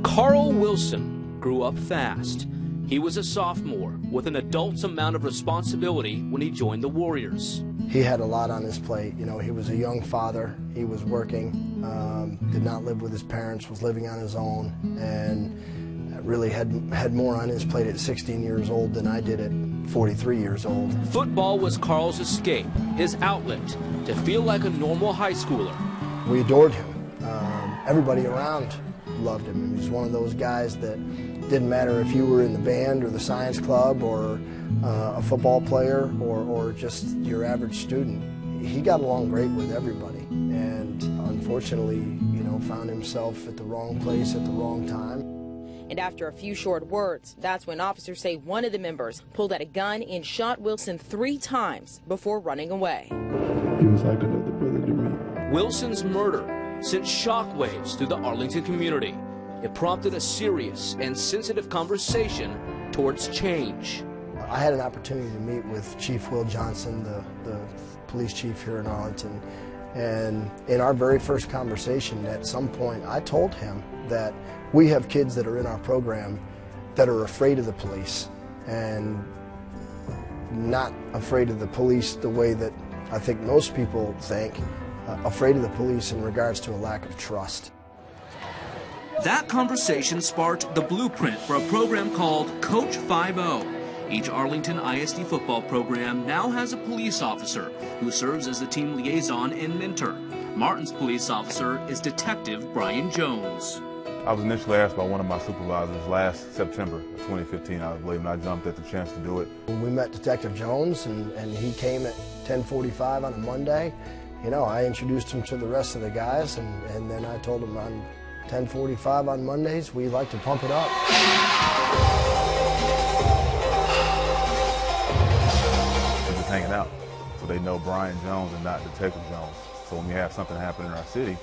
Carl Wilson grew up fast. He was a sophomore with an adult's amount of responsibility when he joined the Warriors. He had a lot on his plate. You know, he was a young father. He was working, did not live with his parents, was living on his own, and really had more on his plate at 16 years old than I did at 43 years old. Football was Carl's escape, his outlet to feel like a normal high schooler. We adored him. Everybody around loved him. He was one of those guys that didn't matter if you were in the band or the science club or a football player or just your average student. He got along great with everybody, and unfortunately, you know, found himself at the wrong place at the wrong time. And after a few short words, that's when officers say one of the members pulled out a gun and shot Wilson 3 times before running away. He was like another brother to me. Wilson's murder sent shockwaves through the Arlington community. It prompted a serious and sensitive conversation towards change. I had an opportunity to meet with Chief Will Johnson, the police chief here in Arlington, and in our very first conversation, at some point, I told him that we have kids that are in our program that are afraid of the police, and not afraid of the police the way that I think most people think, afraid of the police in regards to a lack of trust. That conversation sparked the blueprint for a program called Coach 5-0. Each Arlington ISD football program now has a police officer who serves as the team liaison and mentor. Martin's police officer is Detective Brian Jones. I was initially asked by one of my supervisors last September of 2015, I believe, and I jumped at the chance to do it. When we met Detective Jones, and he came at 10:45 on a Monday, you know, I introduced him to the rest of the guys, and then I told him on 10:45 on Mondays, we like to pump it up. They're just hanging out, so they know Brian Jones and not Detective Jones. So when we have something happen in our city,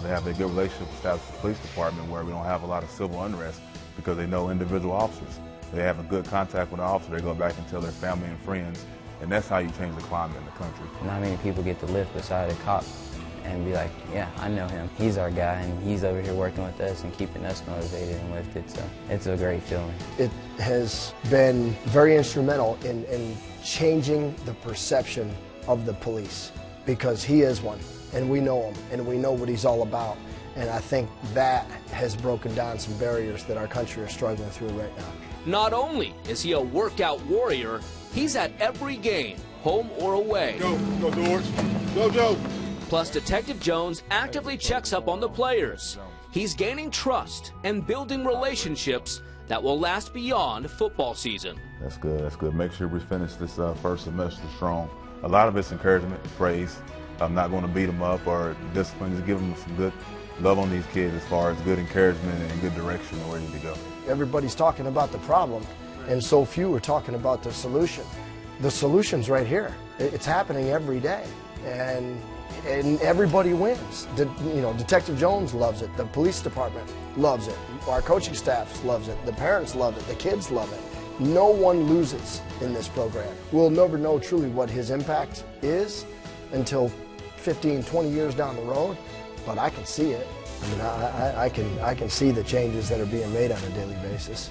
they have a good relationship established with the police department where we don't have a lot of civil unrest because they know individual officers. They have a good contact with an officer, they go back and tell their family and friends, and that's how you change the climate in the country. Not many people get to live beside a cop and be like, yeah, I know him. He's our guy, and he's over here working with us and keeping us motivated and lifted, so it's a great feeling. It has been very instrumental in changing the perception of the police, because he is one, and we know him, and we know what he's all about, and I think that has broken down some barriers that our country is struggling through right now. Not only is he a workout warrior, he's at every game, home or away. Go George, go Joe. Plus, Detective Jones actively checks up on the players. He's gaining trust and building relationships that will last beyond football season. That's good, that's good. Make sure we finish this first semester strong. A lot of it's encouragement, praise. I'm not going to beat them up or discipline, just give them some good love on these kids as far as good encouragement and good direction where you need to go. Everybody's talking about the problem, and so few are talking about the solution. The solution's right here. It's happening every day, and everybody wins. You know, Detective Jones loves it. The police department loves it. Our coaching staff loves it. The parents love it. The kids love it. No one loses in this program. We'll never know truly what his impact is until 15, 20 years down the road, but I can see it. I mean, I can see the changes that are being made on a daily basis.